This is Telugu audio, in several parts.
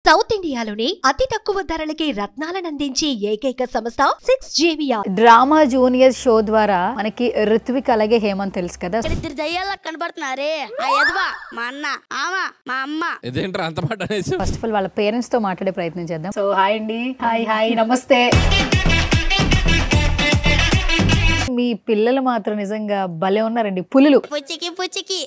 సౌత్ ఇండియాలోనే అతి తక్కువ ధరలకి రత్నాలనందించే ఏకైక సంస్థ 6JVR. డ్రామా జూనియర్ షో ద్వారా మనకి ఋత్విక్ అలాగే హేమంత్ తెలుసు కదా. ఇద్దరు దయ్యాల కనబడుతున్నారే, ఆ యదవ మా అన్న, ఆమా మా అమ్మ. ఇదేంట్రా అంత మాట అనేసి ఫస్ట్ ఆఫ్ ఆల్ వాళ్ళ పేరెంట్స్ తో మాట్లాడే ప్రయత్నం చేద్దాం. సో హాయ్ అండి. హాయ్ నమస్తే. మీ పిల్లలు మాత్రం నిజంగా భలే ఉన్నారండి, పులులు. పుచ్చికి పుచ్చికి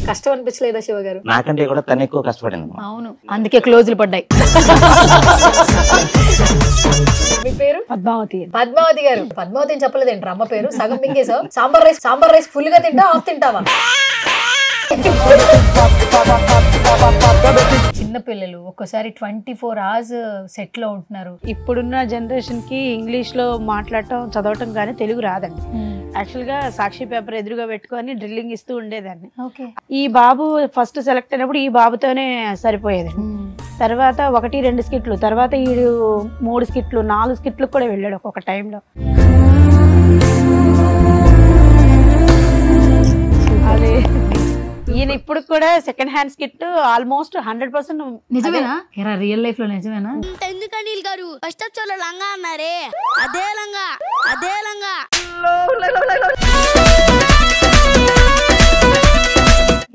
కష్టం అనిపించలేదా శివ గారు? నాకంటే కూడా తను ఎక్కువ కష్టపడింది. అవును, అందుకే క్లోజులు పడ్డాయి. మీ పేరు? పద్మావతి. పద్మావతి గారు. పద్మావతి అని చెప్పలేదేంటి అమ్మ పేరు? సగం మింగేసావు. సాంబార్ రైస్ ఫుల్ గా తింటా, ఆఫ్ తింటావా? చిన్న పిల్లలు ఒక్కసారి 24 hours సెట్ లో ఉంటున్నారు. ఇప్పుడున్న జనరేషన్ కి ఇంగ్లీష్ లో మాట్లాడటం చదవటం కానీ తెలుగు రాదండి. యాక్చువల్ గా సాక్షి పేపర్ ఎదురుగా పెట్టుకొని డ్రిల్లింగ్ ఇస్తూ ఉండేదాన్ని. ఈ బాబు ఫస్ట్ సెలెక్ట్ అయినప్పుడు ఈ బాబుతోనే సరిపోయేదండి. తర్వాత 1-2 స్కిట్లు, తర్వాత ఈ 3 స్కిట్లు 4 స్కిట్లు కూడా వెళ్ళాడు ఒక్కొక్క టైంలో. అదే ఈయన ఇప్పుడు కూడా సెకండ్ హ్యాండ్ స్కిట్ ఆల్మోస్ట్ 100%. నిజమేనా? రియల్ లైఫ్ లో నిజమేనా? ఎందుకు అనిల్ గారు ఫస్ట్ వచ్చి లంగా అన్నారే, అదే లంగా.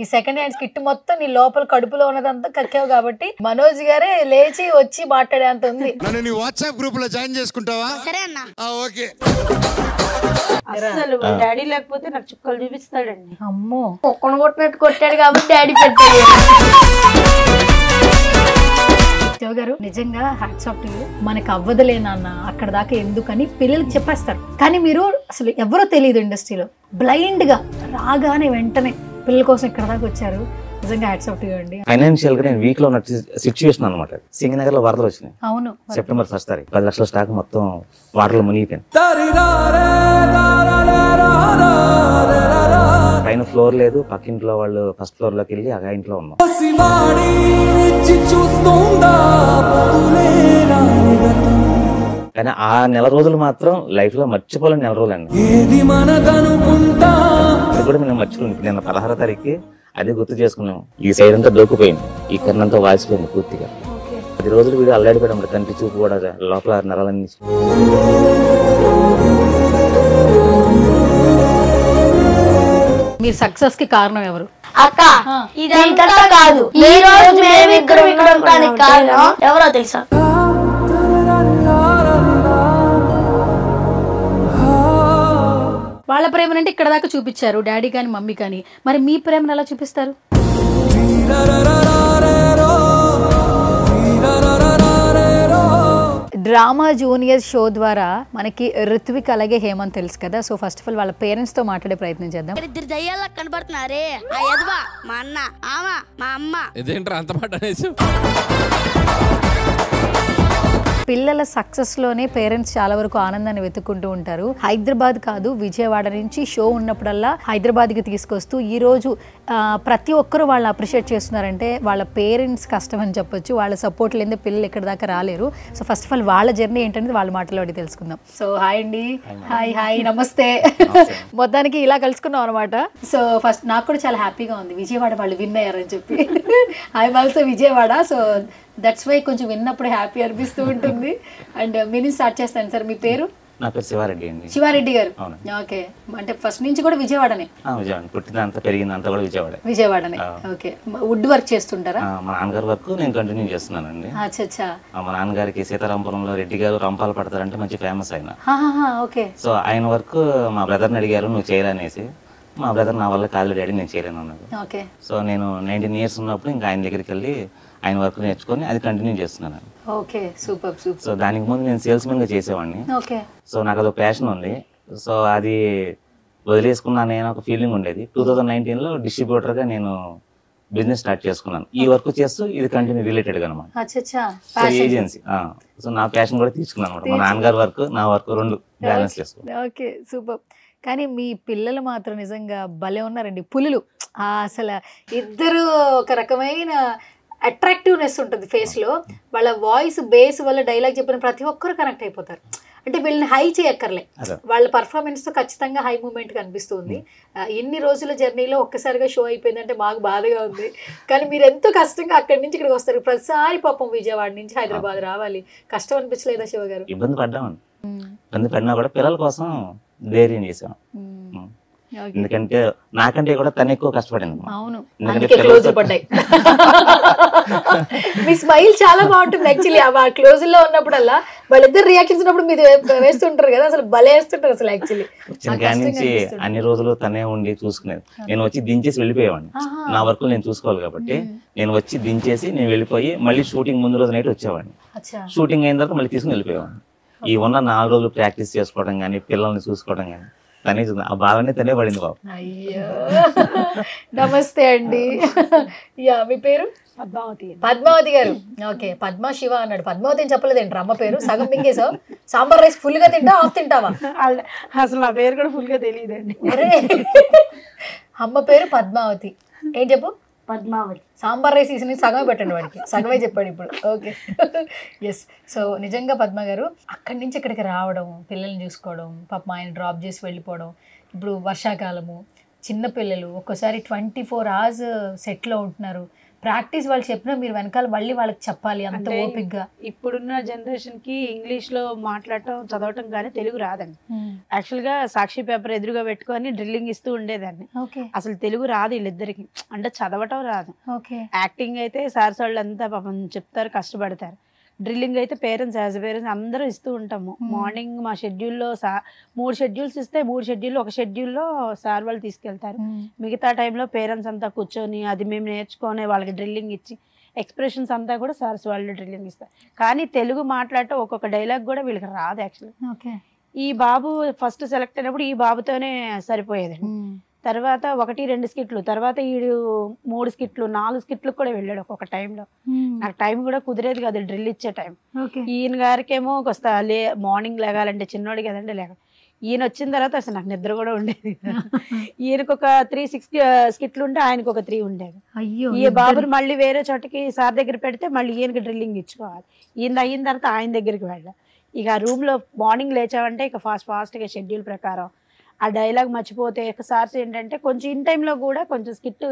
ఈ సెకండ్ హ్యాండ్ స్కిట్ మొత్తం నీ లోపల కడుపులో ఉన్నదంతా కక్కావు కాబట్టి మనోజ్ గారే లేచి వచ్చి మాట్లాడేంత ఉంది. నన్ను నీ వాట్సాప్ గ్రూప్ లో జాయిన్ చేసుకుంటావా? సరే అన్న. ఓకే. అసలు డాడీ లేకపోతే నాకు చుక్కలు చూపిస్తాడండి. అమ్మో, ఒక్కను కొట్టినట్టు కొట్టాడు కాబట్టి డాడీ పెట్టాడు. శివ గారు నిజంగా హ్యాట్స్ ఆఫ్ టు యు. మనకు అవ్వదులే నాన్న అక్కడ దాకా ఎందుకని పిల్లలకి చెప్పేస్తారు, కానీ మీరు అసలు ఎవరో తెలియదు ఇండస్ట్రీలో, బ్లైండ్ గా రాగానే వెంటనే పిల్లల కోసం ఇక్కడ దాకా వచ్చారు. నిజంగా హ్యాట్స్ ఆఫ్ టు యు అండి. ఫైనాన్షియల్ గా నేను వీక్ లో ఉన్న సిచ్యువేషన్ అనమాట. సింగనగర్ లో వరదలు వచ్చినాయి. అవును, సెప్టెంబర్ 1 తారీఖు 10 లక్షల స్టాక్ మొత్తం వాటర్ లో మునిగిపోయింది. పైన ఫ్లోర్ లేదు, పక్కింట్లో వాళ్ళు ఫస్ట్ ఫ్లోర్ లోకి వెళ్ళి ఆ ఇంట్లో ఉన్నాం. కానీ ఆ నెల రోజులు మాత్రం లైఫ్ లో మర్చిపోలేని నెల రోజులు అండి. అది కూడా మేము మర్చిపోయింది. నిన్న 16వ తారీఖు అదే గుర్తు చేసుకున్నాం. ఈ సైడ్ అంతా దొక్కుపోయింది, ఈ కన్నంతా వాసిపోయింది పూర్తిగా. 10 రోజులు వీడు అల్లాడిపోయాడు. కంటి చూపు కూడా లోపల నరాలన్నీ. మీరు సక్సెస్ కి కారణం ఎవరు? అక్క ఇదంతా కాదు, ఈ రోజు మేమిద్దరం ఇక్కడ ఉండడానికి కారణం ఎవరో తెలుసా? వాళ్ళ ప్రేమనంటే ఇక్కడ దాకా చూపించారు డాడీ కానీ మమ్మీ కానీ, మరి మీ ప్రేమను ఎలా చూపిస్తారు? డ్రామా జూనియర్ షో ద్వారా మనకి ఋత్విక్ అలాగే హేమంత్ తెలుసు కదా. సో ఫస్ట్ ఆఫ్ ఆల్ వాళ్ళ పేరెంట్స్ తో మాట్లాడే ప్రయత్నం చేద్దాం. ఇద్దరు దయ్యాల కనబడుతున్నారే, ఆ యదవ మా అన్న, ఆమా మా అమ్మ. ఇదేంట్రా అంత మాట అనేసి పిల్లల సక్సెస్ లోనే పేరెంట్స్ చాలా వరకు ఆనందాన్ని వెతుక్కుంటూ ఉంటారు. హైదరాబాద్ కాదు, విజయవాడ నుంచి షో ఉన్నప్పుడల్లా హైదరాబాద్ కి తీసుకొస్తూ ఈ రోజు ప్రతి ఒక్కరు వాళ్ళు అప్రిషియేట్ చేస్తున్నారంటే వాళ్ళ పేరెంట్స్ కష్టం అని చెప్పొచ్చు. వాళ్ళ సపోర్ట్ లేదే పిల్లలు ఇక్కడ దాకా రాలేరు. సో ఫస్ట్ ఆఫ్ ఆల్ వాళ్ళ జర్నీ ఏంటనేది వాళ్ళ మాటలో తెలుసుకుందాం. సో హాయ్ అండి. హాయ్ నమస్తే. మొత్తానికి ఇలా కలుసుకున్నాం అనమాట. సో ఫస్ట్ నాకు కూడా చాలా హ్యాపీగా ఉంది, విజయవాడ వాళ్ళు విన్ అయ్యారని చెప్పి. I am also Vijayawada, so that's why కొంచెం విన్నప్పుడు హ్యాపీ అనిపిస్తూ ఉంటుంది. అండ్ మీరు స్టార్ట్ చేస్తాను సార్. మీ పేరు? నా పేరు శివారెడ్డి అండి. శివారెడ్డి గారు. ఓకే, అంటే ఫస్ట్ నుంచి కూడా విజయవాడనే? విజయవాడ, పుట్టినంత పెరిగినంత కూడా విజయవాడనే. ఓకే, వుడ్ వర్క్ చేస్తుంటారా? మా నాన్నగారి వర్క్ నేను కంటిన్యూ చేస్తున్నానండి. మా నాన్నగారికి సీతారాంపురంలో రెడ్డి గారు రంపాలు పడతారంటే మంచి ఫేమస్ ఆయన. ఓకే, సో ఆయన వర్క్ మా బ్రదర్ని అడిగారు నువ్వు చేయాలనేసి. మా బ్రదర్ నా వల్ల కాదు డాడీ నేను చేయలేను అన్నాడు. సో నేను 19 years ఉన్నప్పుడు ఇంకా ఆయన దగ్గరికి వెళ్ళి ఆయన వర్క్ నేర్చుకొని అది కంటిన్యూ చేస్తున్నాను. Okay, super. సో దానికి ముందు నేను సేల్స్ మెన్ గా చేసేవాడిని. సో నాకు అదొక ప్యాషన్ ఉంది. సో అది వదిలేసుకున్నా నేను ఒక ఫీలింగ్ ఉండేది. 2019 లో డిస్ట్రిబ్యూటర్ గా నేను బిజినెస్ స్టార్ట్ చేసుకున్నాను. ఈ వర్క్ చేస్తూ ఇది కంటిన్యూ రిలేటెడ్ గా అనమాట. ఏజెన్సీ. సో నా ప్యాషన్ కూడా తీసుకున్నాను అనమాట. మా నాన్నగారి వర్క్ నా వర్క్ రెండు బ్యాలెన్స్ చేసుకున్నాను. Okay, super. కానీ మీ పిల్లలు మాత్రం నిజంగా భలే ఉన్నారండి, పులులు. అసలు ఇద్దరు ఒక రకమైన అట్రాక్టివ్నెస్ ఉంటుంది ఫేస్ లో. వాళ్ళ వాయిస్ బేస్ వల్ల డైలాగ్ చెప్పిన ప్రతి ఒక్కరు కనెక్ట్ అయిపోతారు. అంటే వీళ్ళని హై చేయక్కర్లే, అదే. వాళ్ళ పర్ఫార్మెన్స్ తో ఖచ్చితంగా హై మూమెంట్ కనిపిస్తుంది. ఇన్ని రోజుల జర్నీలో ఒక్కసారిగా షో అయిపోయిందంటే మాకు బాధగా ఉంది. కానీ మీరు ఎంతో కష్టంగా అక్కడి నుంచి ఇక్కడికి వస్తారు. ప్రతిసారి పాపం విజయవాడ నుంచి హైదరాబాద్ రావాలి, కష్టం అనిపించలేదా శివ గారు? ఇబ్బంది పడ్డామండి. ఇబ్బంది పడినా కూడా పిల్లల కోసం ధైర్యం చేసాం. ఎందుకంటే నాకంటే కూడా తను ఎక్కువ కష్టపడింది. అవును, ఎందుకంటే అందుకే క్లోజ్ పడ్డాయి. మీ స్మైల్ చాలా బాగుంటుంది యాక్చువల్లీ. ఆ క్లోజ్ లో ఉన్నప్పుడల్లా వాళ్ళిద్దరు రియాక్షన్స్ ఉన్నప్పుడు మీరు వేస్తుంటారు కదా, అసలు భలే వేస్తుంటారు అసలు. యాక్చువల్లీ వచ్చిన కాడి నుంచి అన్ని రోజులు తనే ఉండి చూసుకునేది. నేను వచ్చి దించేసి వెళ్ళిపోయేవాడిని. నా వర్క్ నేను చూసుకోవాలి కాబట్టి నేను వచ్చి దించేసి నేను వెళ్ళిపోయి మళ్ళీ షూటింగ్ ముందు రోజు నైట్ వచ్చేవాడిని. షూటింగ్ అయిన తర్వాత మళ్ళీ తీసుకుని వెళ్ళిపోయేవాడిని. ఈ ఉన్న 4 రోజులు ప్రాక్టీస్ చేసుకోవడం కానీ పిల్లల్ని చూసుకోవడం కానీ తనే ఆ బాగానే తనే పడింది బాబు. అయ్యో, నమస్తే అండి. యా, మీ పేరు? పద్మావతి. పద్మావతి గారు. ఓకే, పద్మ శివ అన్నాడు. పద్మావతి అని చెప్పలేదేంటి అమ్మ పేరు? సగం మింగేసావు. సాంబార్ రైస్ ఫుల్ గా తింటా, ఆఫ్ తింటావా? అసలు నా పేరు కూడా ఫుల్ గా తెలియదండి. అరే, అమ్మ పేరు పద్మావతి. ఏం చెప్పు? పద్మావతి. సాంబార్ రైస్ తీసి సగమే పెట్టండి వాడికి, సగమే చెప్పాడు ఇప్పుడు. Okay, yes. సో నిజంగా పద్మ గారు అక్కడి నుంచి ఇక్కడికి రావడం, పిల్లల్ని చూసుకోవడం, పాపం ఆయన డ్రాప్ చేసి వెళ్ళిపోవడం, ఇప్పుడు వర్షాకాలము, చిన్నపిల్లలు, ఒక్కోసారి 24 hours సెట్లో ఉంటున్నారు. ప్రాక్టీస్ వాళ్ళు చెప్పినా మీరు వెనకాల మళ్ళీ వాళ్ళకి చెప్పాలి, అంత ఓపిక్గా. ఇప్పుడున్న జనరేషన్ కి ఇంగ్లీష్ లో మాట్లాడటం చదవటం కానీ తెలుగు రాదండి. యాక్చువల్ గా సాక్షి పేపర్ ఎదురుగా పెట్టుకొని డ్రిల్లింగ్ ఇస్తూ ఉండేదాన్ని. అసలు తెలుగు రాదు వీళ్ళిద్దరికి, అంటే చదవటం రాదు. యాక్టింగ్ అయితే సార్స్ వాళ్ళు అంతా పాపం చెప్తారు, కష్టపడతారు. డ్రిల్లింగ్ అయితే పేరెంట్స్ యాజ్ పేరెంట్స్ అందరూ ఇస్తూ ఉంటాము. మార్నింగ్ మా షెడ్యూల్లో 3 షెడ్యూల్స్ ఇస్తే 3 షెడ్యూల్ ఒక షెడ్యూల్లో సార్ వాళ్ళు తీసుకెళ్తారు. మిగతా టైంలో పేరెంట్స్ అంతా కూర్చొని అది మేము నేర్చుకొని వాళ్ళకి డ్రిల్లింగ్ ఇచ్చి ఎక్స్ప్రెషన్స్ అంతా కూడా సార్స్ వాళ్ళు డ్రిల్లింగ్ ఇస్తారు. కానీ తెలుగు మాట్లాడటం ఒక్కొక్క డైలాగ్ కూడా వీళ్ళకి రాదు యాక్చువల్లీ. ఈ బాబు ఫస్ట్ సెలెక్ట్ అయినప్పుడు ఈ బాబుతోనే సరిపోయేదండి. తర్వాత 1-2 స్కిట్లు, తర్వాత 3 స్కిట్లు 4 స్కిట్లు కూడా వెళ్ళాడు ఒక్కొక్క టైంలో. నాకు టైం కూడా కుదిరేది కాదు డ్రిల్ ఇచ్చే టైం. ఈయన గారికేమో కొస్తా మార్నింగ్ లేగాలంటే చిన్నోడు కదండి లేక, ఈయన వచ్చిన తర్వాత అసలు నాకు నిద్ర కూడా ఉండేది. ఈయనకు ఒక 3-6 స్కిట్లు ఉంటే ఆయనకు ఒక 3 ఉండేది. ఈ బాబుని మళ్ళీ వేరే చోటకి సార్ దగ్గర పెడితే మళ్ళీ ఈయనకి డ్రిల్లింగ్ ఇచ్చుకోవాలి. ఈయన అయిన తర్వాత ఆయన దగ్గరికి వెళ్ళాలి. ఇక ఆ రూమ్లో మార్నింగ్ లేచామంటే ఇక ఫాస్ట్గా షెడ్యూల్ ప్రకారం ఆ డైలాగ్ మర్చిపోతే సార్స్ ఏంటంటే కొంచెం ఇన్ టైంలో కూడా కొంచెం స్కిట్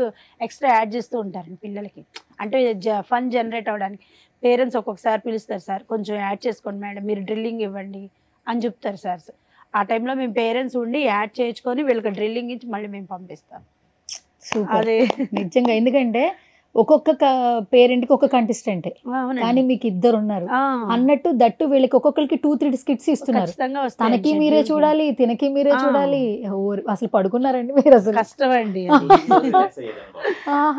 ఎక్స్ట్రా యాడ్ చేస్తూ ఉంటారండి పిల్లలకి, అంటే ఫన్ జనరేట్ అవ్వడానికి. పేరెంట్స్ ఒక్కొక్కసారి పిలుస్తారు, సార్ కొంచెం యాడ్ చేసుకోండి మేడం, మీరు డ్రిల్లింగ్ ఇవ్వండి అని చెప్తారు సార్స్. ఆ టైంలో మేము పేరెంట్స్ ఉండి యాడ్ చేయించుకొని వీళ్ళకి డ్రిల్లింగ్ ఇచ్చి మళ్ళీ మేము పంపిస్తాం. అదే నిజంగా, ఎందుకంటే ఒక్కొక్క పేరెంట్ కి ఒక కంటెస్టెంట్, కానీ మీకు 2 ఉన్నారు అన్నట్టు. దట్టు వీళ్ళకి ఒక్కొక్కరికి 2-3 స్కిట్స్ ఇస్తున్నారు. తనకి మీరే చూడాలి, తినకి మీరే చూడాలి. అసలు పడుకున్నారండి మీరు? అసలు కష్టం అండి.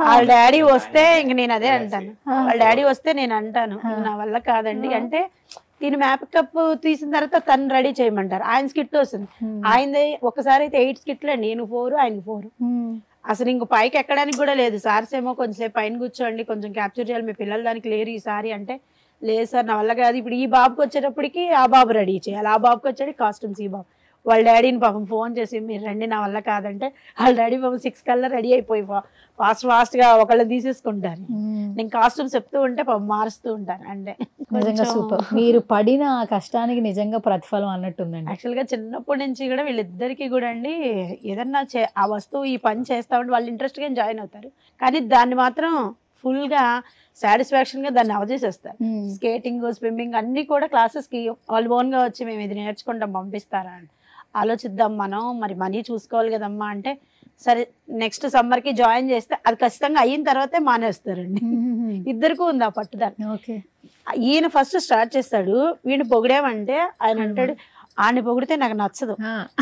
వాళ్ళ డాడీ వస్తే ఇంక నేను అదే అంటాను, వాళ్ళ డాడీ వస్తే నేను అంటాను నా వల్ల కాదండి అంటే. దీని మేకప్ తీసిన తర్వాత తను రెడీ చేయమంటారు, ఆయన స్కిట్ వస్తుంది. ఆయనది ఒకసారి అయితే 8 స్కిట్లు అండి, నేను 4 ఆయనకు 4. అసలు ఇంక పైకి ఎక్కడానికి కూడా లేదు. సార్స్ ఏమో కొంచెంసేపు పైన కూర్చోండి, కొంచెం క్యాప్చర్ చేయాలి, మీ పిల్లలు దానికి లేరు ఈసారి అంటే, లేదు సార్ నా వల్ల కాదు. ఇప్పుడు ఈ బాబుకి వచ్చేటప్పటికి ఆ బాబు రెడీ చేయాలి, ఆ బాబుకి వచ్చేది కాస్ట్యూమ్స్. ఈ బాబు వాళ్ళ డాడీని పాపం ఫోన్ చేసి మీరు రండి నా వల్ల కాదంటే, వాళ్ళ డాడీ పాపం 6 కల్లా రెడీ అయిపోయి ఫాస్ట్గా ఒకళ్ళు తీసేసుకుంటారు. నేను కాస్ట్యూమ్స్ చెప్తూ ఉంటే పాపం మారుస్తూ ఉంటాను. అంటే నిజంగా సూపర్, మీరు పడిన ఆ కష్టానికి నిజంగా ప్రతిఫలం అన్నట్టుందండి. యాక్చువల్గా చిన్నప్పటి నుంచి కూడా వీళ్ళిద్దరికి కూడా అండి ఏదన్నా ఆ వస్తువు ఈ పని చేస్తామంటే వాళ్ళు ఇంట్రెస్ట్గా జాయిన్ అవుతారు, కానీ దాన్ని మాత్రం ఫుల్గా సాటిస్ఫాక్షన్ గా దాన్ని అవజేసేస్తారు. స్కేటింగ్, స్విమ్మింగ్ అన్ని కూడా క్లాసెస్ కి వాళ్ళు ఓన్ గా వచ్చి మేము ఇది నేర్చుకుంటాం పంపిస్తారా అని ఆలోచిద్దాం. మనం మరి మనీ చూసుకోవాలి కదమ్మా అంటే, సరే నెక్స్ట్ సమ్మర్ కి జాయిన్ చేస్తే అది ఖచ్చితంగా అయిన తర్వాతే మానేస్తారండి. ఇద్దరికి ఉంది ఆ పట్టుదల. ఈయన ఫస్ట్ స్టార్ట్ చేస్తాడు, వీడిని పొగిడేమంటే ఆయన అంటాడు ఆయన పొగిడితే నాకు నచ్చదు,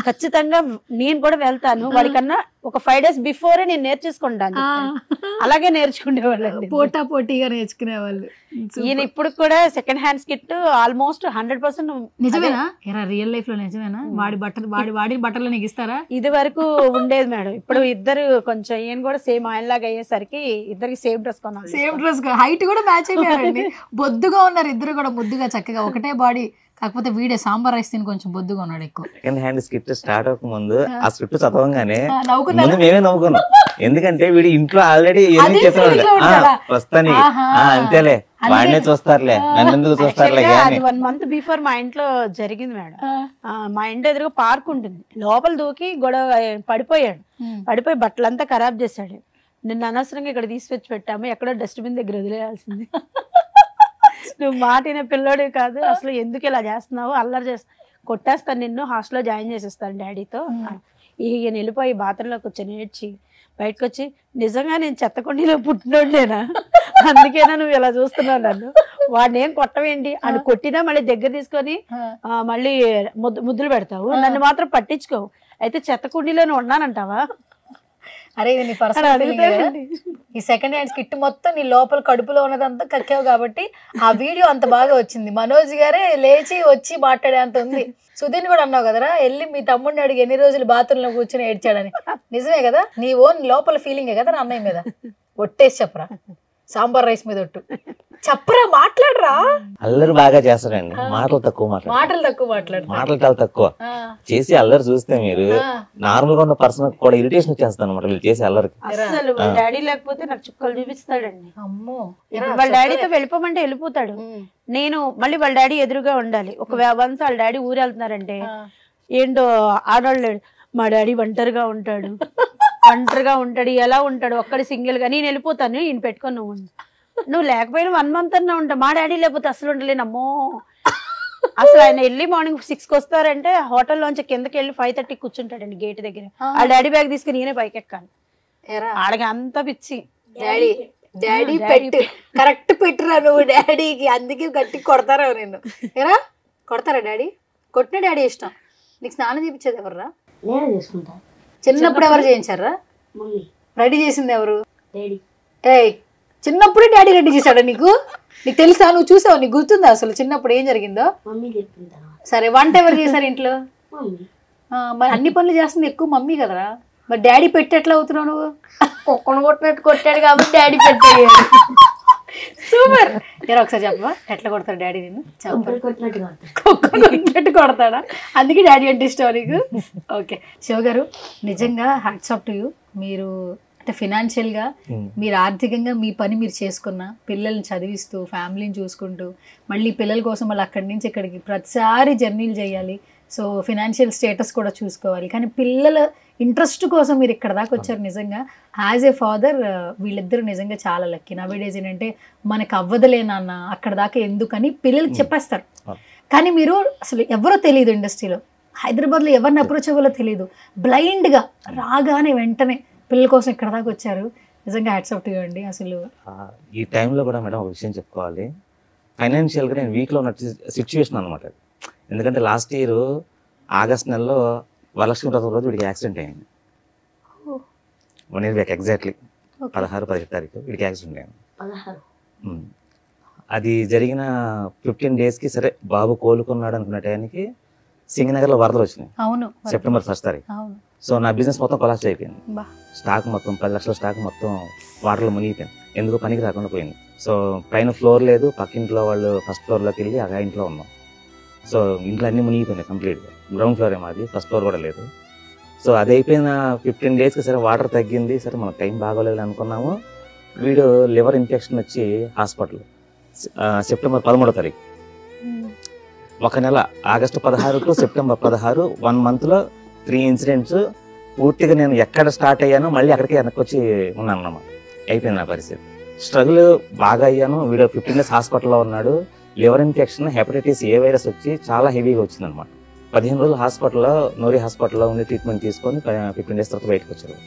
ఖచ్చితంగా నేను కూడా వెళ్తాను వాడికన్నా ఒక 5 days బిఫోరే నేను నేర్చేసుకుంటాను. అలాగే నేర్చుకునేవాళ్ళండి, పోటా పోటీగా నేర్చుకునేవాళ్ళు. ఈయన ఇప్పుడు కూడా సెకండ్ హ్యాండ్ స్కిట్ ఆల్మోస్ట్ 100%. నిజమేనా? రియల్ లైఫ్ లో నిజమేనా? వాడి బట్టలు నీకు ఇస్తారా? ఇది వరకు ఉండేది మేడం, ఇప్పుడు ఇద్దరు కొంచెం ఈయన కూడా సేమ్ ఆయన లాగా అయ్యేసరికి ఇద్దరికి సేమ్ డ్రెస్ కొన్నాను. సేమ్ డ్రెస్, హైట్ కూడా మ్యాచ్ అయిపోయారండి. బొద్దుగా ఉన్నారు ఇద్దరు కూడా, ముద్దుగా చక్కగా ఒకటే బాడీ. కాకపోతే వీడే సాంబార్ రైస్ తిని కొంచెం బొద్దుగా ఉన్నాడు ఎక్కువ. సెకండ్ హ్యాండ్ స్క్రిప్ట్ స్టార్ట్ అవ్వక ముందు ఆ స్క్రిప్ట్ చదవంగానే ముందు మేమే నవ్వుకున్నాం, ఎందుకంటే వీడు ఇంట్లో ఆల్రెడీ ఎన్ని చెప్పాడు ప్రస్తుతానికి అంతేలే వాడినే చూస్తారులే, నన్ను ఎందుకు చూస్తారులే Actually గా కానీ అది 1 month బిఫోర్ మా ఇంట్లో జరిగింది మేడం. మా ఇంటి ఎదురుగా పార్క్ ఉంటుంది, లోపల దూకి గొడవ పడిపోయాడు. పడిపోయి బట్టలంతా ఖరాబ్ చేశాడు. నిన్ను అనవసరంగా ఇక్కడ తీసుకొచ్చి పెట్టాము, ఎక్కడో డస్ట్బిన్ దగ్గర వదిలేయాల్సింది. నువ్వు మాటిన పిల్లోడే కాదు, అసలు ఎందుకు ఇలా చేస్తున్నావు, అల్లరి చేస్తా, కొట్టేస్తాను నిన్ను, హాస్టల్లో జాయిన్ చేసేస్తాను డాడీతో. ఈయన వెళ్ళిపోయి బాత్రూంలో కూర్చొని ఏడ్చి బయటకు వచ్చి, నిజంగా నేను చెత్తకొండిలో పుట్టినోడేనా, అందుకేనా నువ్వు ఇలా చూస్తున్నావు నన్ను, వాడిని ఏం కొట్టవేంటి, అని కొట్టినా మళ్ళీ దగ్గర తీసుకొని మళ్ళీ ముద్దులు పెడతావు, నన్ను మాత్రం పట్టించుకోవు, అయితే చెత్తకుండీలోనే ఉన్నానంటావా. అరే ఇది నీ పర్సనల్ ఈ సెకండ్ హ్యాండ్ స్కిట్ మొత్తం నీ లోపల కడుపులో ఉన్నదంతా కక్కావు కాబట్టి ఆ వీడియో అంత బాగా వచ్చింది. మనోజ్ గారే లేచి వచ్చి మాట్లాడే అంత ఉంది. సుధీర్ కూడా అన్నావు కదరా, వెళ్ళి మీ తమ్ముడిని అడిగి ఎన్ని రోజులు బాత్రూంలో కూర్చొని ఏడ్చాడని. నిజమే కదా, నీ ఓన్ లోపల ఫీలింగే కదా అన్నయ్య మీద. ఒట్టేసి చెప్పరా, సాంబార్ రైస్ మీద ఒట్టు చెప్పరా, మాట్లాడరా. అల్లరి బాగా చేస్తాడండి, మాటలు తక్కువ మాటలు తక్కువ మాట్లాడు, మాటలు చాలా తక్కువ చేసి అల్లరి చూస్తే మీరు నార్మల్ గా ఉన్న పర్సన్ కూడా ఇరిటేషన్ వచ్చేస్తాను అనమాట వీళ్ళు చేసి అల్లరికి. అసలు వాళ్ళ డాడీ లేకపోతే నాకు చుక్కలు చూపిస్తాడండి. అమ్మో, వాళ్ళ డాడీతో వెళ్ళిపోమంటే వెళ్ళిపోతాడు, నేను మళ్ళీ వాళ్ళ డాడీ ఎదురుగా ఉండాలి. ఒక వన్స్ వాళ్ళ డాడీ ఊరు వెళ్తున్నారంటే ఏంటో ఆడవాళ్ళు, మా డాడీ ఒంటరిగా ఉంటాడు, ఎలా ఉంటాడు ఒక్కడి సింగిల్ గా, నేను వెళ్ళిపోతాను ఈయన పెట్టుకొని నువ్వు లేకపోయినా 1 month అన్నా ఉంటా, మా డాడీ లేకపోతే అసలు ఉండలేనమ్మో. అసలు ఆయన వెళ్ళి మార్నింగ్ 6కి వస్తారంటే హోటల్లోంచి కిందకి వెళ్ళి 5:30 కూర్చుంటాడండి గేట్ దగ్గర. ఆ డాడీ బ్యాగ్ తీసుకుని నేనే పైకి ఎక్కాను, ఆడకి అంత పిచ్చి. డాడీ డాడీ పెట్టు, కరెక్ట్ పెట్టురా నువ్వు డాడీకి, అందుకే గట్టి కొడతారా నిన్ను. ఏరా కొడతారా డాడీ? కొట్టిన డాడీ ఇష్టం. నీకు స్నానం చేయించేది ఎవర్రా? నేను చేసుకుంటా. చిన్నప్పుడు ఎవరు చేయించారా? మమ్మీ. రెడీ చేసింది ఎవరు? డాడీ. ఏయ్ చిన్నప్పుడే డాడీ రెడీ చేశాడా నీకు? నీకు తెలుసా, నువ్వు చూసావు, నీకు గుర్తుందా అసలు చిన్నప్పుడు ఏం జరిగిందో? మమ్మీ చెప్పింది. సరే వంట ఎవరు చేశారు ఇంట్లో? మమ్మీ. మరి అన్ని పనులు చేస్తుంది ఎక్కువ మమ్మీ కదరా, మరి డాడీ పెట్టి ఎట్లా అవుతున్నావు నువ్వు? కుక్కను కొట్టినట్టు కొట్టాడు కాబట్టి డాడీ పెట్టాడు. సూపర్. నేను ఒకసారి చెప్పవా ఎట్లా కొడతాడు డాడీ నిన్ను? కొట్టినట్టు కొడతాడా, అందుకే డాడీ అంటే ఇష్టం నీకు? ఓకే శివ గారు, నిజంగా హ్యాట్స్ ఆఫ్ టు యూ. మీరు అంటే ఫినాన్షియల్గా మీరు ఆర్థికంగా మీ పని మీరు చేసుకున్న, పిల్లల్ని చదివిస్తూ ఫ్యామిలీని చూసుకుంటూ, మళ్ళీ పిల్లల కోసం మళ్ళీ అక్కడి నుంచి ఇక్కడికి ప్రతిసారి జర్నీలు చేయాలి, సో ఫినాన్షియల్ స్టేటస్ కూడా చూసుకోవాలి, కానీ పిల్లల ఇంట్రెస్ట్ కోసం మీరు ఇక్కడ దాకా వచ్చారు. నిజంగా యాజ్ ఏ ఫాదర్ వీళ్ళిద్దరూ నిజంగా చాలా లక్కీ. నవేడేస్ ఏంటంటే మనకు అవ్వదులే నాన్న అక్కడ దాకా ఎందుకని పిల్లలకి చెప్పేస్తారు, కానీ మీరు అసలు ఎవరో తెలియదు ఇండస్ట్రీలో, హైదరాబాద్లో ఎవరిని అప్రోచ్ అవ్వాలో తెలియదు, బ్లైండ్గా రాగానే వెంటనే పిల్లల కోసం ఇక్కడ దాకా వచ్చారు. నిజంగా హ్యాట్స్ ఆఫ్ టు యూ అండి. అసలు ఈ టైంలో కూడా మేడం ఒక విషయం చెప్పుకోవాలి, ఫైనాన్షియల్గా నేను వీక్లో ఉన్న సిచ్యువేషన్ అనమాట. ఎందుకంటే లాస్ట్ ఇయర్ ఆగస్ట్ నెలలో వరలక్ష్మి వ్రతం రోజు వీడికి యాక్సిడెంట్ అయింది. 1 year బ్యాక్ ఎగ్జాక్ట్లీ 16-17 తారీఖు వీడికి యాక్సిడెంట్ అయింది. అది జరిగిన 15 daysకి సరే బాబు కోలుకున్నాడు అనుకున్న టైంకి సింగనగర్లో వరదలు వచ్చినాయి. అవును, సెప్టెంబర్ 1st తారీఖు. సో నా బిజినెస్ మొత్తం కొలాప్స్ అయిపోయింది. స్టాక్ మొత్తం 10 లక్షల స్టాక్ మొత్తం వాటర్లో మునిగిపోయింది, ఎందుకు పనికి రాకుండా పోయింది. సో పైన ఫ్లోర్ లేదు, పక్కింట్లో వాళ్ళు ఫస్ట్ ఫ్లోర్లోకి వెళ్ళి ఆ ఇంట్లో ఉన్నాం. సో ఇంట్లో అన్నీ మునిగిపోయినాయి కంప్లీట్గా, గ్రౌండ్ ఫ్లోర్ ఏమాది, ఫస్ట్ ఫ్లోర్ కూడా లేదు. సో అది అయిపోయిన 15 daysకి సరే వాటర్ తగ్గింది, సరే మనకు టైం బాగోలేదు అనుకున్నాము. వీడు లివర్ ఇన్ఫెక్షన్ వచ్చి హాస్పిటల్ సెప్టెంబర్ 13వ తారీఖు. 1 నెల ఆగస్టు 16 టు సెప్టెంబర్ 16 1 monthలో 3 incidents. పూర్తిగా నేను ఎక్కడ స్టార్ట్ అయ్యానో మళ్ళీ అక్కడికి వెనక్కి వచ్చి ఉన్నాను అన్నమాట. అయిపోయింది నా పరిస్థితి. స్ట్రగుల్ బాగా అయ్యాను. వీడు 15 days హాస్పిటల్లో ఉన్నాడు. Liver infection, hepatitis A virus వచ్చి చాలా హెవీగా వచ్చింది అనమాట. 15 రోజులు హాస్పిటల్లో, నోరి హాస్పిటల్లో ఉండి ట్రీట్మెంట్ తీసుకొని 15 days తర్వాత బయటకు వచ్చారు.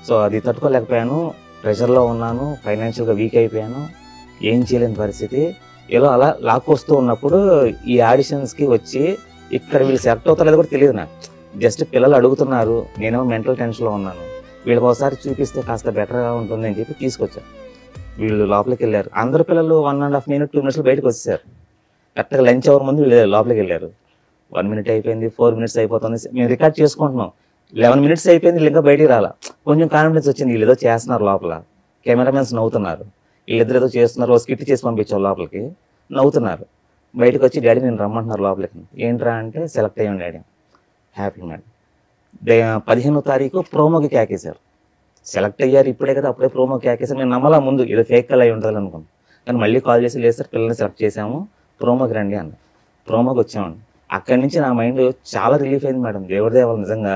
సో అది తట్టుకోలేకపోయాను, ప్రెషర్లో ఉన్నాను, ఫైనాన్షియల్గా వీక్ అయిపోయాను, ఏం చేయలేని పరిస్థితి. ఏదో అలా లాక్కొస్తూ ఉన్నప్పుడు ఈ ఆడిషన్స్కి వచ్చి ఇక్కడ వీళ్ళు సెలెక్ట్ అవుతారో కూడా తెలియదు నాకు. జస్ట్ పిల్లలు అడుగుతున్నారు, నేనేమో మెంటల్ టెన్షన్లో ఉన్నాను, వీళ్ళకి ఒకసారి చూపిస్తే కాస్త బెటర్గా ఉంటుంది అని చెప్పి తీసుకొచ్చాను. వీళ్ళు లోపలికి వెళ్ళారు. అందరు పిల్లలు 1.5 minutes 2 minutes బయటకు వచ్చేసారు. కరెక్ట్గా లంచ్ అవర్ ముందు వీళ్ళు లోపలికి వెళ్ళారు. 1 minute అయిపోయింది, 4 minutes అయిపోతుంది, మేము రికార్డ్ చేసుకుంటున్నాం. 11 minutes అయిపోయింది, వీళ్ళు ఇంకా బయటికి రాలా. కొంచెం కాన్ఫిడెన్స్ వచ్చింది, వీళ్ళు ఏదో చేస్తున్నారు లోపల, కెమెరామెన్స్ నవ్వుతున్నారు, వీళ్ళిద్దరు ఏదో చేస్తున్నారు. ఓ స్కిట్ చేసి పంపించాం లోపలికి, నవ్వుతున్నారు. బయటకు వచ్చి డాడీ నేను రమ్మంటున్నారు లోపలికి. ఏంట్రా అంటే సెలెక్ట్ అయ్యాను డాడీ. Happy madam. 15వ తారీఖు ప్రోమోకి క్యాకేశారు. సెలెక్ట్ అయ్యారు ఇప్పుడే కదా, అప్పుడే ప్రోమో క్యాకేశారు. నేను నమ్మలా ముందు, ఏదో ఫేక్ కల్ అయి ఉంటుంది అనుకున్నాను. కానీ మళ్ళీ కాల్ చేసి లేదు సార్ పిల్లల్ని సెలెక్ట్ చేసాము ప్రోమోకి రండి అన్న. ప్రోమోకి వచ్చామండి. అక్కడి నుంచి నా మైండ్ చాలా రిలీఫ్ అయింది మేడం. దేవుడి దేవాలి నిజంగా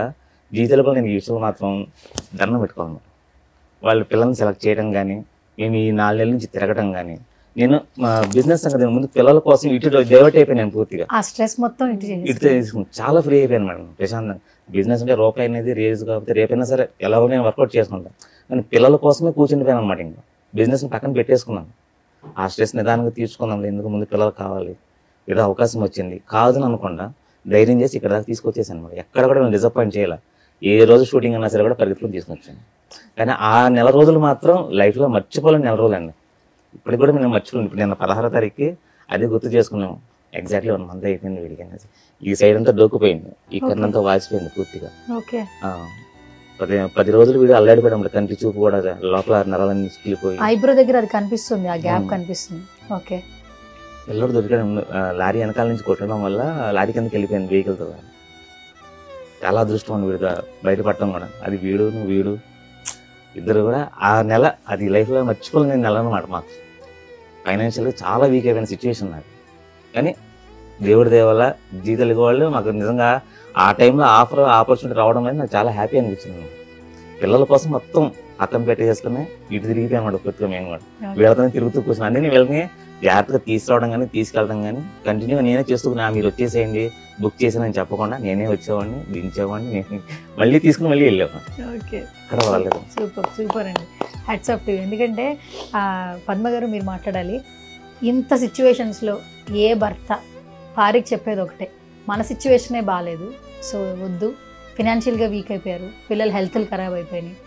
జీవితంలో నేను ఈ విషయంలో మాత్రం దండం పెట్టుకోను. వాళ్ళు పిల్లల్ని సెలెక్ట్ చేయడం కానీ, మేము ఈ 4 నెలల నుంచి తిరగడం కానీ, నేను మా బిజినెస్ సంగతి ముందు పిల్లల కోసం ఇటు డైవర్ట్ అయిపోయాను. నేను పూర్తిగా ఆ స్ట్రెస్ మొత్తం ఇటు తీసుకుని చాలా ఫ్రీ అయిపోయాను మేడం. ప్రశాంతంగా బిజినెస్ అంటే రూపాయి అనేది రేజ్ కాకపోతే రేపైనా సరే ఎలాగో నేను వర్కౌట్ చేసుకుంటాను. కానీ పిల్లల కోసమే కూర్చుండిపోయాను అనమాట. ఇంకా బిజినెస్ని పక్కన పెట్టేసుకున్నాను. ఆ స్ట్రెస్ నిదానంగా తీర్చుకుందాం, ఎందుకు ముందు పిల్లలు కావాలి, ఏదో అవకాశం వచ్చింది కాదని అనకుండా ధైర్యం చేసి ఇక్కడ దాకా తీసుకొచ్చేసాను అనమాట. ఎక్కడ కూడా నేను డిసప్పాయింట్ చేయాలి. ఏ రోజు షూటింగ్ అన్నా సరే కూడా పరిగెత్తుకుని తీసుకొచ్చాను. కానీ ఆ నెల రోజులు మాత్రం లైఫ్లో మర్చిపోలేని నెల రోజులు అండి. ఇప్పటికి కూడా నేను మర్చిపోయాను. ఇప్పుడు నేను 16వ తారీఖుకి అదే గుర్తు చేసుకున్నాము. ఎగ్జాక్ట్లీ 1 మంత్ అయిపోయింది వీడికి అనేది. ఈ సైడ్ అంతా డోక్కుపోయింది, ఈ కన్నంతా వాసిపోయింది పూర్తిగా. 10 రోజులు వీడియో అల్లాడిపోయాడు. కంటి చూపు కూడా లోపల నరాలన్నీ చిక్కిపోయి ఐబ్రో దగ్గర అది కనిపిస్తుంది, ఆ గ్యాప్ కనిపిస్తుంది. ఓకే, పిల్లడు దొరికాడు. లారీ వెనకాల నుంచి కొట్టడం వల్ల లారీ కిందకి వెళ్ళిపోయింది వెహికల్తో. చాలా అదృష్టం అండి వీడు బయటపడటం కూడా. అది వీడు ఇద్దరు కూడా ఆ నెల అది లైఫ్లో మర్చిపోలేని నెల అనమాట. మాకు ఫైనాన్షియల్గా చాలా వీక్ అయిపోయిన సిచ్యువేషన్ నాకు. కానీ దేవుడి దేవల్ల జీతాలు వాళ్ళు మాకు నిజంగా ఆ టైంలో ఆపర్చునిటీ రావడం అనేది నాకు చాలా హ్యాపీ అనిపించింది. పిల్లల కోసం మొత్తం పక్కన పెట్టేసుకుని ఇటు తిరిగిపోయామాట. పూర్తిగా మేము కూడా వీళ్ళతోనే తిరుగుతూ కూర్చుని అన్ని వీళ్ళని జాగ్రత్తగా తీసుకురావడం కానీ తీసుకెళ్ళడం కానీ కంటిన్యూగా నేనే చేస్తున్నా. మీరు వచ్చేసేయండి, బుక్ చేసానని చెప్పకుండా నేనే వచ్చేవాడిని, దించేవాడిని, నేను మళ్ళీ తీసుకుని మళ్ళీ వెళ్ళేవాడిని. ఓకే, అక్కడ వాళ్ళు సూపర్ అండి. Hats off to you. ఎందుకంటే పద్మ గారు మీరు మాట్లాడాలి. ఇంత సిచ్యువేషన్స్లో ఏ భర్త భార్యకి చెప్పేది ఒకటే, మన సిచ్యువేషనే బాగాలేదు, సో వద్దు, ఫినాన్షియల్గా వీక్ అయిపోయారు, పిల్లల హెల్త్లు ఖరాబ్ అయిపోయినాయి,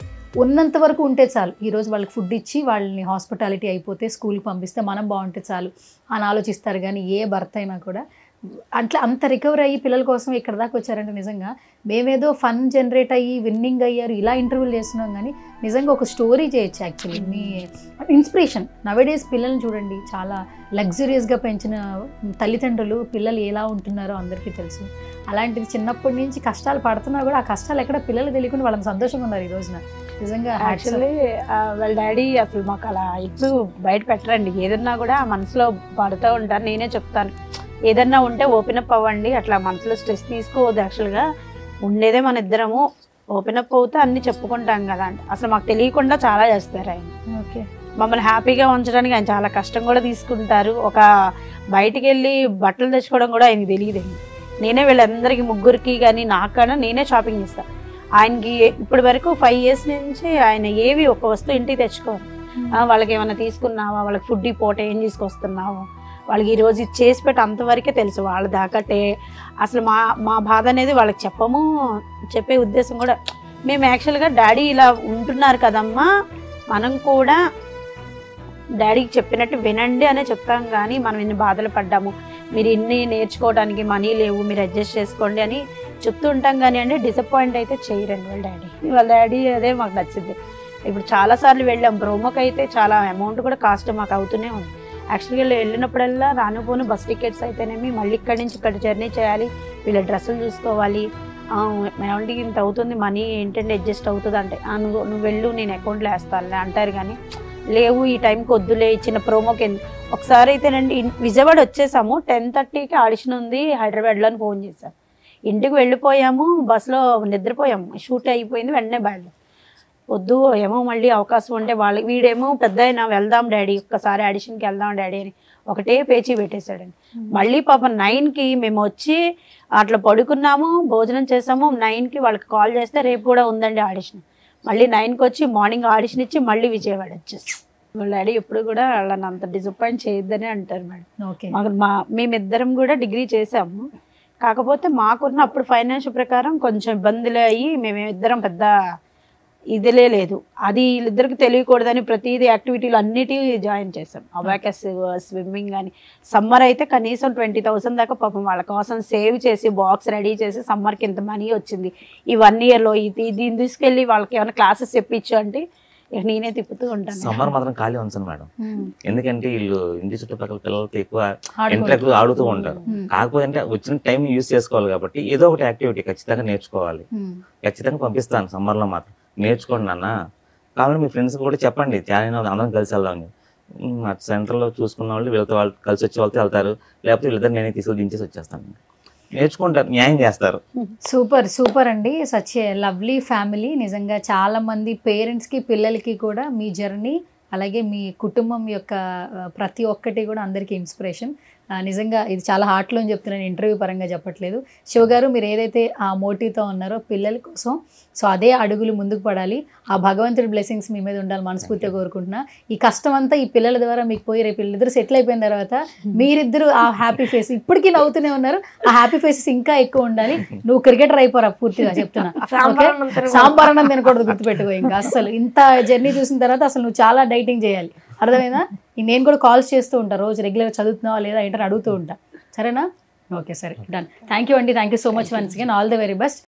ఉన్నంత వరకు ఉంటే చాలు, ఈరోజు వాళ్ళకి ఫుడ్ ఇచ్చి వాళ్ళని హాస్పిటాలిటీ అయిపోతే స్కూల్కి పంపిస్తే మనం బాగుంటే చాలు అని ఆలోచిస్తారు. కానీ ఏ భర్త అయినా కూడా అట్లా అంత రికవర్ అయ్యి పిల్లల కోసం ఇక్కడ దాకా వచ్చారంటే నిజంగా మేమేదో ఫన్ జనరేట్ అయ్యి విన్నింగ్ అయ్యారు ఇలా ఇంటర్వ్యూలు చేస్తున్నాం. కానీ నిజంగా ఒక స్టోరీ చేయొచ్చు. యాక్చువల్లీ మీ ఇన్స్పిరేషన్. నవేడేస్ పిల్లల్ని చూడండి, చాలా లగ్జరియస్గా పెంచిన తల్లిదండ్రులు పిల్లలు ఎలా ఉంటున్నారో అందరికీ తెలుసు. అలాంటిది చిన్నప్పటి నుంచి కష్టాలు పడుతున్నా కూడా ఆ కష్టాలు ఎక్కడ పిల్లలు తెలియకుండా వాళ్ళని సంతోషంగా ఉన్నారు ఈ రోజున. నిజంగా యాక్చువల్లీ వాళ్ళ డాడీ అసలు మాకు అలా ఇప్పుడు బయట పెట్టరండి. ఏదన్నా కూడా మనసులో పడుతూ ఉంటారు. నేనే చెప్తాను, ఏదన్నా ఉంటే ఓపెన్ అప్ అవ్వండి, అట్లా మనసులో స్ట్రెస్ తీసుకోవద్దు. యాక్చువల్గా ఉండేదే మన ఇద్దరము, ఓపెన్ అప్ అవుతే అన్ని చెప్పుకుంటాం కదా అంటే అసలు మాకు తెలియకుండా చాలా చేస్తారు ఆయన. ఓకే, మమ్మల్ని హ్యాపీగా ఉంచడానికి ఆయన చాలా కష్టం కూడా తీసుకుంటారు. ఒక బయటికి వెళ్ళి బట్టలు తెచ్చుకోవడం కూడా ఆయనకి తెలియదండి. నేనే వీళ్ళందరికీ ముగ్గురికి కానీ నాకన్నా నేనే షాపింగ్ చేస్తాను. ఆయనకి ఇప్పటి వరకు 5 years నుంచి ఆయన ఏవి ఒక వస్తువు ఇంటికి తెచ్చుకోరు. వాళ్ళకి ఏమైనా తీసుకున్నావా, వాళ్ళకి ఫుడ్ ఈ పూట ఏం తీసుకొస్తున్నావు, వాళ్ళకి ఈరోజు ఇది చేసి పెట్టి అంతవరకే తెలుసు. వాళ్ళ దాకటే అసలు మా బాధ అనేది వాళ్ళకి చెప్పే ఉద్దేశం కూడా మేము యాక్చువల్గా డాడీ ఇలా ఉంటున్నారు కదమ్మా, మనం కూడా డాడీకి చెప్పినట్టు వినండి అనే చెప్తాం. కానీ మనం ఇన్ని బాధలు పడ్డాము, మీరు ఇన్ని నేర్చుకోవడానికి మనీ లేవు, మీరు అడ్జస్ట్ చేసుకోండి అని చెప్తూ ఉంటాం. కానీ అండి డిసప్పాయింట్ అయితే చేయరండి వాళ్ళ డాడీ అదే మాకు నచ్చింది. ఇప్పుడు చాలాసార్లు వెళ్ళాం ప్రోమోకి, అయితే చాలా అమౌంట్ కూడా కాస్ట్ మాకు అవుతూనే ఉంది. యాక్చువల్గా వెళ్ళినప్పుడల్లా రానుపోను బస్ టికెట్స్ అయితేనేమి, మళ్ళీ ఇక్కడి నుంచి ఇక్కడ జర్నీ చేయాలి, వీళ్ళ డ్రెస్సులు చూసుకోవాలి, ఏమంటే ఇంత అవుతుంది మనీ ఏంటంటే అడ్జస్ట్ అవుతుంది అంటే నువ్వు వెళ్ళు నేను అకౌంట్లో వేస్తానులే అంటారు. కానీ లేవు ఈ టైంకి వద్దులే, ఇచ్చిన ప్రోమోకి ఒకసారి అయితేనండి విజయవాడ వచ్చేసాము, 10:30కి ఆడిషన్ ఉంది హైదరాబాద్లో అని ఫోన్ చేశారు. ఇంటికి వెళ్ళిపోయాము, బస్సులో నిద్రపోయాము, షూట్ అయిపోయింది, వెంటనే బయట వద్దు ఏమో మళ్ళీ అవకాశం ఉంటే వాళ్ళకి వీడేమో పెద్ద అయినా వెళ్దాం డాడీ, ఒక్కసారి ఆడిషన్కి వెళ్దాం డాడీ అని ఒకటే పేచీ పెట్టేశాడండి. మళ్ళీ పాపం 9కి మేము వచ్చి అట్లా పడుకున్నాము, భోజనం చేసాము, 9కి వాళ్ళకి కాల్ చేస్తే రేపు కూడా ఉందండి ఆడిషన్. మళ్ళీ 9కి వచ్చి మార్నింగ్ ఆడిషన్ ఇచ్చి మళ్ళీ విజయవాడ వచ్చేసి వాళ్ళ డాడీ ఎప్పుడు కూడా వాళ్ళని అంత డిసప్పాయింట్ చేయొద్దని అంటారు మేడం. మేమిద్దరం కూడా డిగ్రీ చేసాము, కాకపోతే మాకున్న అప్పుడు ఫైనాన్షియల్ ప్రకారం కొంచెం ఇబ్బందులు అయ్యి మేమిద్దరం పెద్ద ఇదిలే లేదు. అది వీళ్ళిద్దరికి తెలియకూడదని ప్రతిదీ యాక్టివిటీలు అన్నిటి జాయిన్ చేసాం. అబాకస్, స్విమ్మింగ్ కానీ. సమ్మర్ అయితే కనీసం 20,000 దాకా పాపం వాళ్ళ కోసం సేవ్ చేసి బాక్స్ రెడీ చేసి సమ్మర్కి ఇంత మనీ వచ్చింది, ఈ 1 yearలో దీన్ని తీసుకెళ్ళి వాళ్ళకి ఏమైనా క్లాసెస్ చెప్పించు అంటే నేనే తిప్పుతూ ఉంటాను. సమ్మర్ మాత్రం ఖాళీ ఉంచను మేడం, ఎందుకంటే వీళ్ళు ఇంటి చుట్టుపక్కల పిల్లలతో ఎక్కువ ఇంటరాక్ట్ ఆడుతూ ఉంటారు. కాకపోతే అంటే వచ్చిన టైం యూజ్ చేసుకోవాలి కాబట్టి ఏదో ఒకటి యాక్టివిటీ ఖచ్చితంగా నేర్చుకోవాలి. ఖచ్చితంగా పంపిస్తాను సమ్మర్లో మాత్రం, నేర్చుకోండి నాన్న, కాబట్టి మీ ఫ్రెండ్స్ కూడా చెప్పండి చాలా అందరం కలిసి వెళ్దాం. అటు సెంటర్లో చూసుకున్న వాళ్ళు వీళ్ళతో వాళ్ళు కలిసి వచ్చే వాళ్ళతో వెళ్తారు, లేకపోతే వీళ్ళిద్దరు నేనే తీసుకొని దించేసి వచ్చేస్తాను. నేర్చుకుంటారు, న్యాయం చేస్తారు. సూపర్ సూపర్ అండి. Such a lovely family. నిజంగా చాలా మంది పేరెంట్స్కి పిల్లలకి కూడా మీ జర్నీ అలాగే మీ కుటుంబం యొక్క ప్రతి ఒక్కటి కూడా అందరికీ ఇన్స్పిరేషన్. నిజంగా ఇది చాలా హార్ట్లో చెప్తున్నాను, ఇంటర్వ్యూ పరంగా చెప్పట్లేదు. శివ గారు మీరు ఏదైతే ఆ మోటివ్తో ఉన్నారో పిల్లల కోసం, సో అదే అడుగులు ముందుకు పడాలి. ఆ భగవంతుడి బ్లెస్సింగ్స్ మీ మీద ఉండాలి మనస్ఫూర్తిగా కోరుకుంటున్నా. ఈ కష్టం అంతా ఈ పిల్లల ద్వారా మీకు పోయి రేపు వీళ్ళిద్దరు సెటిల్ అయిపోయిన తర్వాత మీరిద్దరు ఆ హ్యాపీ ఫేస్ ఇప్పటికీ నవ్వుతూనే ఉన్నారు, ఆ హ్యాపీ ఫేసెస్ ఇంకా ఎక్కువ ఉండాలి. నువ్వు క్రికెటర్ అయిపోరా పూర్తిగా చెప్తున్నా. సాంబార్ అన్నం తినకూడదు, గుర్తుపెట్టుకో. ఇంకా అసలు ఇంత జర్నీ చూసిన తర్వాత అసలు నువ్వు చాలా డైటింగ్ చేయాలి, అర్థమైందా? నేను కూడా కాల్స్ చేస్తూ ఉంటా, రోజు రెగ్యులర్గా చదువుతున్నావా లేదా ఏంటని అడుగుతూ ఉంటా. సరేనా? ఓకే, సరే, డన్. థ్యాంక్ యూ అండి. Thank you so much once again. All the very best.